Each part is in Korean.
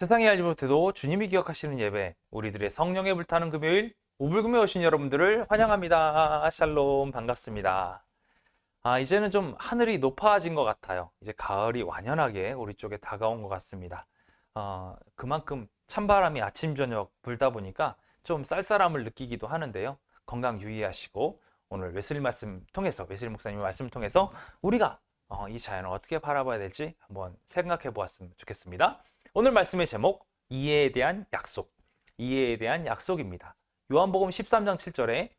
세상이 알지 못해도 주님이 기억하시는 예배, 우리들의 성령에 불타는 금요일, 우불금에 오신 여러분들을 환영합니다. 샬롬, 반갑습니다. 이제는 좀 하늘이 높아진 것 같아요. 이제 가을이 완연하게 우리 쪽에 다가온 것 같습니다. 그만큼 찬바람이 아침, 저녁 불다 보니까 좀 쌀쌀함을 느끼기도 하는데요. 건강 유의하시고 오늘 웨슬리 말씀 통해서, 웨슬리 목사님 말씀 통해서 우리가 이 자연을 어떻게 바라봐야 될지 한번 생각해 보았으면 좋겠습니다. 오늘 말씀의 제목, 이해에 대한 약속. 이해에 대한 약속입니다. 요한복음 13장 7절에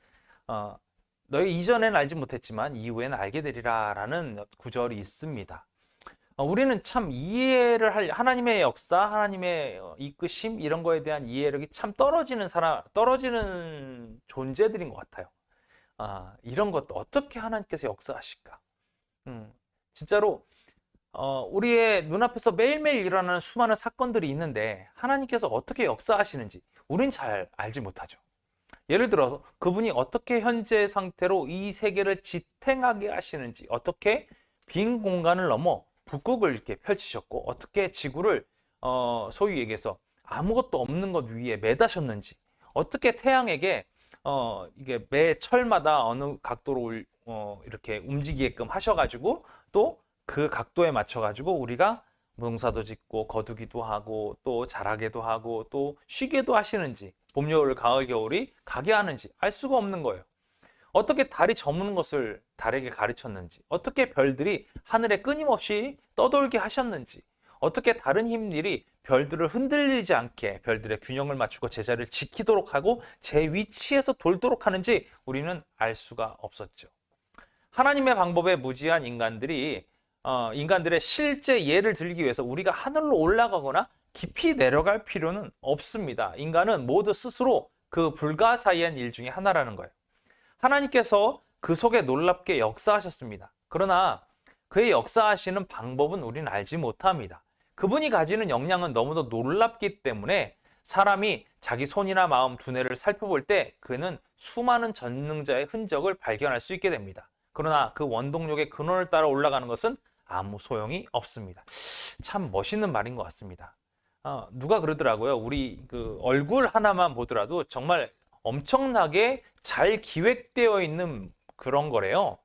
너희 이전에는 알지 못했지만 이후에는 알게 되리라 라는 구절이 있습니다. 우리는 참 이해를 할 하나님의 역사, 하나님의 이끄심 이런 거에 대한 이해력이 참 떨어지는 존재들인 것 같아요. 이런 것도 어떻게 하나님께서 역사하실까? 진짜로 우리의 눈앞에서 매일매일 일어나는 수많은 사건들이 있는데 하나님께서 어떻게 역사하시는지 우린 잘 알지 못하죠. 예를 들어서 그분이 어떻게 현재 상태로 이 세계를 지탱하게 하시는지, 어떻게 빈 공간을 넘어 북극을 이렇게 펼치셨고, 어떻게 지구를 소위 얘기해서 아무것도 없는 것 위에 매다셨는지, 어떻게 태양에게 이게 매 철마다 어느 각도로 이렇게 움직이게끔 하셔가지고 또 그 각도에 맞춰가지고 우리가 농사도 짓고 거두기도 하고 또 자라게도 하고 또 쉬게도 하시는지, 봄, 여울, 가을, 겨울이 가게 하는지 알 수가 없는 거예요. 어떻게 달이 저무는 것을 달에게 가르쳤는지, 어떻게 별들이 하늘에 끊임없이 떠돌게 하셨는지, 어떻게 다른 힘들이 별들을 흔들리지 않게 별들의 균형을 맞추고 제자리를 지키도록 하고 제 위치에서 돌도록 하는지 우리는 알 수가 없었죠. 하나님의 방법에 무지한 인간들의 실제 예를 들기 위해서 우리가 하늘로 올라가거나 깊이 내려갈 필요는 없습니다. 인간은 모두 스스로 그 불가사의한 일 중에 하나라는 거예요. 하나님께서 그 속에 놀랍게 역사하셨습니다. 그러나 그의 역사하시는 방법은 우리는 알지 못합니다. 그분이 가지는 역량은 너무도 놀랍기 때문에 사람이 자기 손이나 마음, 두뇌를 살펴볼 때 그는 수많은 전능자의 흔적을 발견할 수 있게 됩니다. 그러나 그 원동력의 근원을 따라 올라가는 것은 아무 소용이 없습니다. 참 멋있는 말인 것 같습니다. 누가 그러더라고요. 우리 그 얼굴 하나만 보더라도 정말 엄청나게 잘 기획되어 있는 그런 거래요.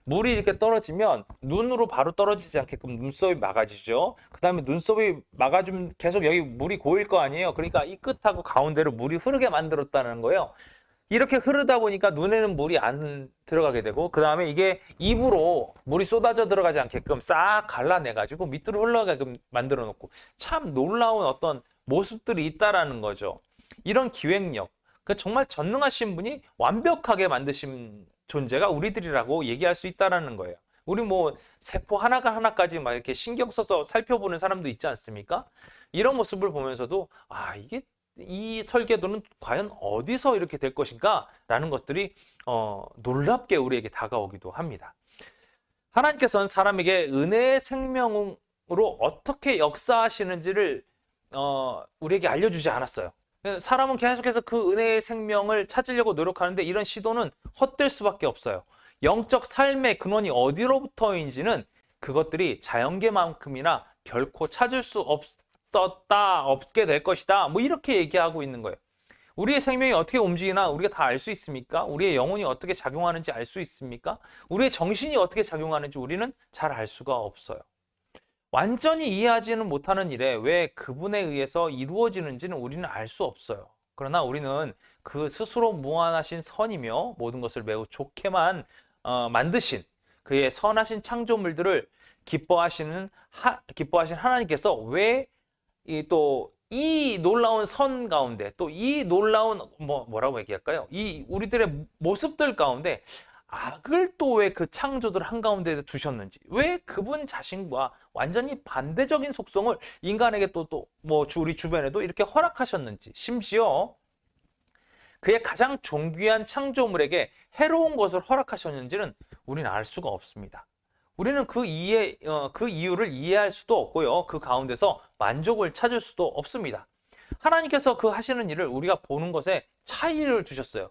물이 이렇게 떨어지면 눈으로 바로 떨어지지 않게끔 눈썹이 막아지죠. 그 다음에 눈썹이 막아주면 계속 여기 물이 고일 거 아니에요. 그러니까 이 끝하고 가운데로 물이 흐르게 만들었다는 거예요. 이렇게 흐르다 보니까 눈에는 물이 안 들어가게 되고, 그 다음에 이게 입으로 물이 쏟아져 들어가지 않게끔 싹 갈라내가지고 밑으로 흘러가게끔 만들어 놓고, 참 놀라운 어떤 모습들이 있다라는 거죠. 이런 기획력, 정말 전능하신 분이 완벽하게 만드신 존재가 우리들이라고 얘기할 수 있다라는 거예요. 우리 뭐 세포 하나까지 막 이렇게 신경 써서 살펴보는 사람도 있지 않습니까? 이런 모습을 보면서도 이게 이 설계도는 과연 어디서 이렇게 될 것인가 라는 것들이 놀랍게 우리에게 다가오기도 합니다. 하나님께서는 사람에게 은혜의 생명으로 어떻게 역사하시는지를 우리에게 알려주지 않았어요. 사람은 계속해서 그 은혜의 생명을 찾으려고 노력하는데 이런 시도는 헛될 수밖에 없어요. 영적 삶의 근원이 어디로부터인지는 그것들이 자연계만큼이나 결코 찾을 수 없게 될 것이다. 뭐 이렇게 얘기하고 있는 거예요. 우리의 생명이 어떻게 움직이나 우리가 다 알 수 있습니까? 우리의 영혼이 어떻게 작용하는지 알 수 있습니까? 우리의 정신이 어떻게 작용하는지 우리는 잘 알 수가 없어요. 완전히 이해하지는 못하는 일에 왜 그분에 의해서 이루어지는지는 우리는 알 수 없어요. 그러나 우리는 그 스스로 무한하신 선이며 모든 것을 매우 좋게만 만드신 그의 선하신 창조물들을 기뻐하신 하나님께서 왜 이 놀라운 선 가운데, 또 이 놀라운 뭐라고 얘기할까요? 이 우리들의 모습들 가운데 악을 또 왜 그 창조들 한가운데 두셨는지, 왜 그분 자신과 완전히 반대적인 속성을 인간에게 우리 주변에도 이렇게 허락하셨는지, 심지어 그의 가장 존귀한 창조물에게 해로운 것을 허락하셨는지는 우리는 알 수가 없습니다. 우리는 그 이유를 이해할 수도 없고요. 그 가운데서 만족을 찾을 수도 없습니다. 하나님께서 그 하시는 일을 우리가 보는 것에 차이를 두셨어요.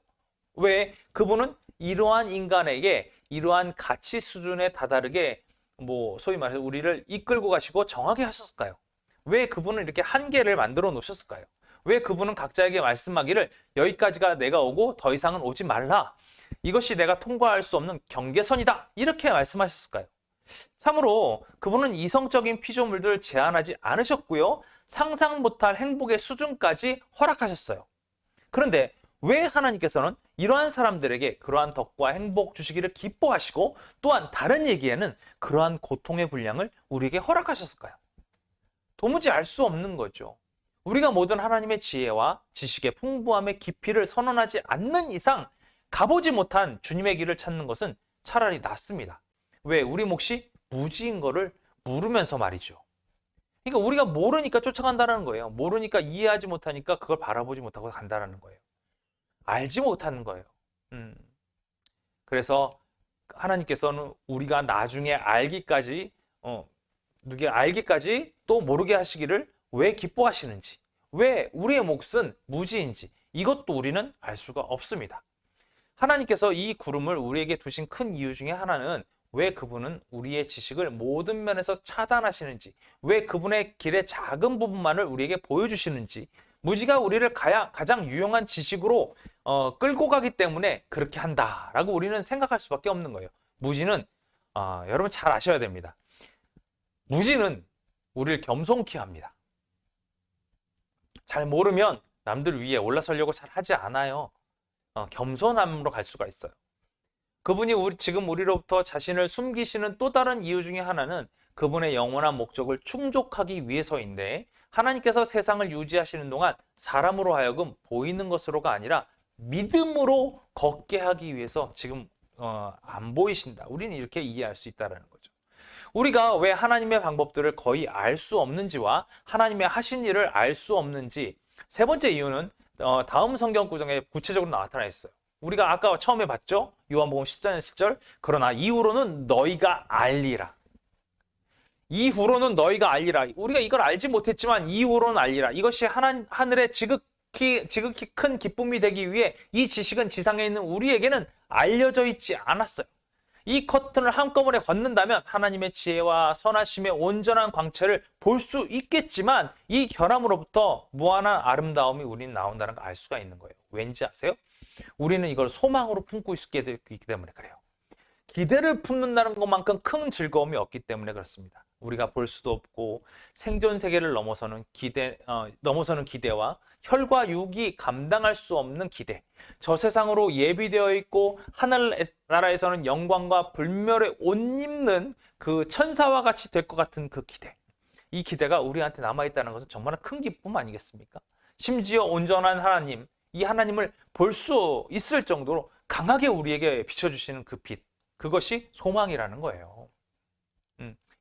왜? 그분은 이러한 인간에게 이러한 가치 수준에 다다르게 소위 말해서 우리를 이끌고 가시고 정하게 하셨을까요? 왜 그분은 이렇게 한계를 만들어 놓으셨을까요? 왜 그분은 각자에게 말씀하기를 여기까지가 내가 오고 더 이상은 오지 말라. 이것이 내가 통과할 수 없는 경계선이다. 이렇게 말씀하셨을까요? 참으로 그분은 이성적인 피조물들을 제한하지 않으셨고요. 상상 못할 행복의 수준까지 허락하셨어요. 그런데 왜 하나님께서는 이러한 사람들에게 그러한 덕과 행복 주시기를 기뻐하시고 또한 다른 얘기에는 그러한 고통의 분량을 우리에게 허락하셨을까요? 도무지 알 수 없는 거죠. 우리가 모든 하나님의 지혜와 지식의 풍부함의 깊이를 선언하지 않는 이상 가보지 못한 주님의 길을 찾는 것은 차라리 낫습니다. 왜? 우리 몫이 무지인 거를 물으면서 말이죠. 그러니까 우리가 모르니까 쫓아간다는 거예요. 모르니까 이해하지 못하니까 그걸 바라보지 못하고 간다는 거예요. 알지 못하는 거예요. 그래서 하나님께서는 우리가 나중에 알기까지 누가 알기까지 또 모르게 하시기를 왜 기뻐하시는지, 왜 우리의 몫은 무지인지 이것도 우리는 알 수가 없습니다. 하나님께서 이 구름을 우리에게 두신 큰 이유 중에 하나는 왜 그분은 우리의 지식을 모든 면에서 차단하시는지, 왜 그분의 길의 작은 부분만을 우리에게 보여주시는지, 무지가 우리를 가장 유용한 지식으로 끌고 가기 때문에 그렇게 한다라고 우리는 생각할 수밖에 없는 거예요. 무지는 여러분 잘 아셔야 됩니다. 무지는 우리를 겸손케 합니다. 잘 모르면 남들 위에 올라서려고 잘 하지 않아요. 겸손함으로 갈 수가 있어요. 그분이 지금 우리로부터 자신을 숨기시는 또 다른 이유 중에 하나는 그분의 영원한 목적을 충족하기 위해서인데, 하나님께서 세상을 유지하시는 동안 사람으로 하여금 보이는 것으로가 아니라 믿음으로 걷게 하기 위해서 지금 안 보이신다. 우리는 이렇게 이해할 수 있다는 거죠. 우리가 왜 하나님의 방법들을 거의 알 수 없는지와 하나님의 하신 일을 알 수 없는지, 세 번째 이유는 다음 성경 구절에 구체적으로 나타나 있어요. 우리가 아까 처음에 봤죠? 요한복음 14장 10절. 그러나 이후로는 너희가 알리라. 이후로는 너희가 알리라. 우리가 이걸 알지 못했지만 이후로는 알리라. 이것이 하늘의 지극히 큰 기쁨이 되기 위해 이 지식은 지상에 있는 우리에게는 알려져 있지 않았어요. 이 커튼을 한꺼번에 걷는다면 하나님의 지혜와 선하심의 온전한 광채를 볼 수 있겠지만 이 결함으로부터 무한한 아름다움이 우리는 나온다는 걸 알 수가 있는 거예요. 왠지 아세요? 우리는 이걸 소망으로 품고 있기 때문에 그래요. 기대를 품는다는 것만큼 큰 즐거움이 없기 때문에 그렇습니다. 우리가 볼 수도 없고 생존 세계를 넘어서는 기대와 혈과 육이 감당할 수 없는 기대, 저 세상으로 예비되어 있고 하늘나라에서는 영광과 불멸의 옷 입는 그 천사와 같이 될 것 같은 그 기대, 이 기대가 우리한테 남아있다는 것은 정말 큰 기쁨 아니겠습니까? 심지어 온전한 하나님, 이 하나님을 볼 수 있을 정도로 강하게 우리에게 비춰주시는 그 빛, 그것이 소망이라는 거예요.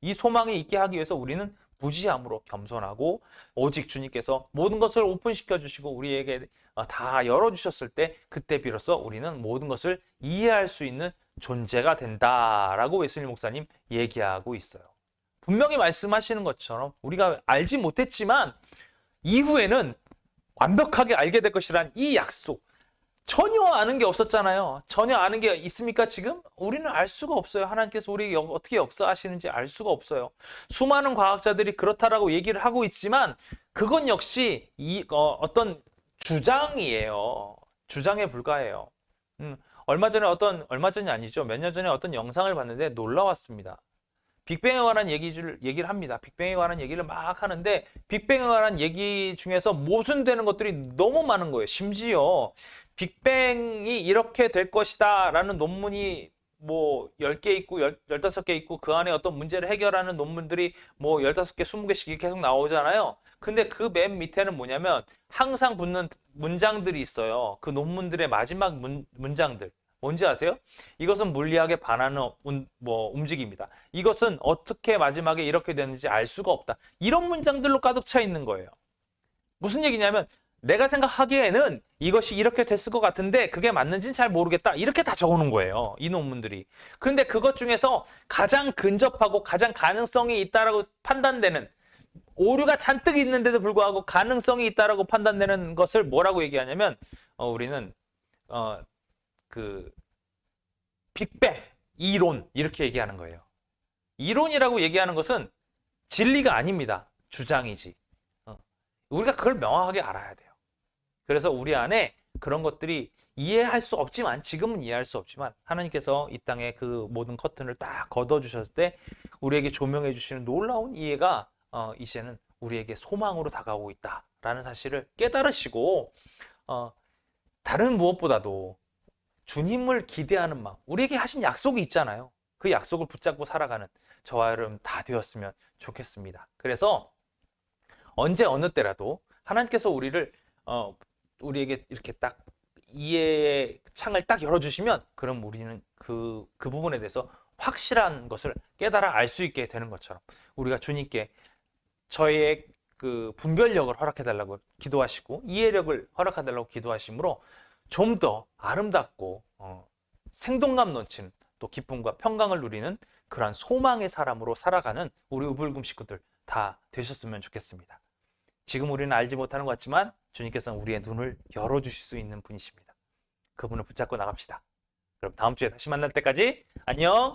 이 소망이 있게 하기 위해서 우리는 무지함으로 겸손하고 오직 주님께서 모든 것을 오픈시켜 주시고 우리에게 다 열어주셨을 때 그때 비로소 우리는 모든 것을 이해할 수 있는 존재가 된다라고 웨슬리 목사님 얘기하고 있어요. 분명히 말씀하시는 것처럼 우리가 알지 못했지만 이후에는 완벽하게 알게 될 것이란 이 약속, 전혀 아는 게 없었잖아요. 전혀 아는 게 있습니까 지금? 우리는 알 수가 없어요. 하나님께서 우리에게 어떻게 역사하시는지 알 수가 없어요. 수많은 과학자들이 그렇다라고 얘기를 하고 있지만 그건 역시 어떤 주장이에요. 주장에 불과해요. 얼마 전이 아니죠. 몇 년 전에 어떤 영상을 봤는데 놀라웠습니다. 빅뱅에 관한 얘기를 합니다. 빅뱅에 관한 얘기를 막 하는데 빅뱅에 관한 얘기 중에서 모순되는 것들이 너무 많은 거예요. 심지어 빅뱅이 이렇게 될 것이다 라는 논문이 뭐 10개 있고 15개 있고 그 안에 어떤 문제를 해결하는 논문들이 뭐 15개, 20개씩 계속 나오잖아요. 근데 그 맨 밑에는 뭐냐면 항상 붙는 문장들이 있어요. 그 논문들의 마지막 문장들. 뭔지 아세요? 이것은 물리학에 반하는 움직임이다. 이것은 어떻게 마지막에 이렇게 됐는지 알 수가 없다. 이런 문장들로 가득 차 있는 거예요. 무슨 얘기냐면 내가 생각하기에는 이것이 이렇게 됐을 것 같은데 그게 맞는지는 잘 모르겠다. 이렇게 다 적어놓은 거예요. 이 논문들이. 그런데 그것 중에서 가장 근접하고 가장 가능성이 있다라고 판단되는, 오류가 잔뜩 있는데도 불구하고 가능성이 있다라고 판단되는 것을 뭐라고 얘기하냐면 우리는 그 빅뱅 이론 이렇게 얘기하는 거예요. 이론이라고 얘기하는 것은 진리가 아닙니다. 주장이지. 우리가 그걸 명확하게 알아야 돼요. 그래서 우리 안에 그런 것들이 이해할 수 없지만, 지금은 이해할 수 없지만, 하나님께서 이 땅에 그 모든 커튼을 딱 걷어주셨을 때 우리에게 조명해 주시는 놀라운 이해가 이제는 우리에게 소망으로 다가오고 있다라는 사실을 깨달으시고, 다른 무엇보다도 주님을 기대하는 마음, 우리에게 하신 약속이 있잖아요. 그 약속을 붙잡고 살아가는 저와 여러분 다 되었으면 좋겠습니다. 그래서 언제 어느 때라도 하나님께서 우리에게 이렇게 딱 이해의 창을 딱 열어주시면, 그럼 우리는 그 부분에 대해서 확실한 것을 깨달아 알 수 있게 되는 것처럼, 우리가 주님께 저의 그 분별력을 허락해달라고 기도하시고 이해력을 허락해달라고 기도하심으로 좀 더 아름답고 생동감 넘치는 또 기쁨과 평강을 누리는 그러한 소망의 사람으로 살아가는 우리 우불금 식구들 다 되셨으면 좋겠습니다. 지금 우리는 알지 못하는 것 같지만 주님께서는 우리의 눈을 열어주실 수 있는 분이십니다. 그분을 붙잡고 나갑시다. 그럼 다음 주에 다시 만날 때까지 안녕.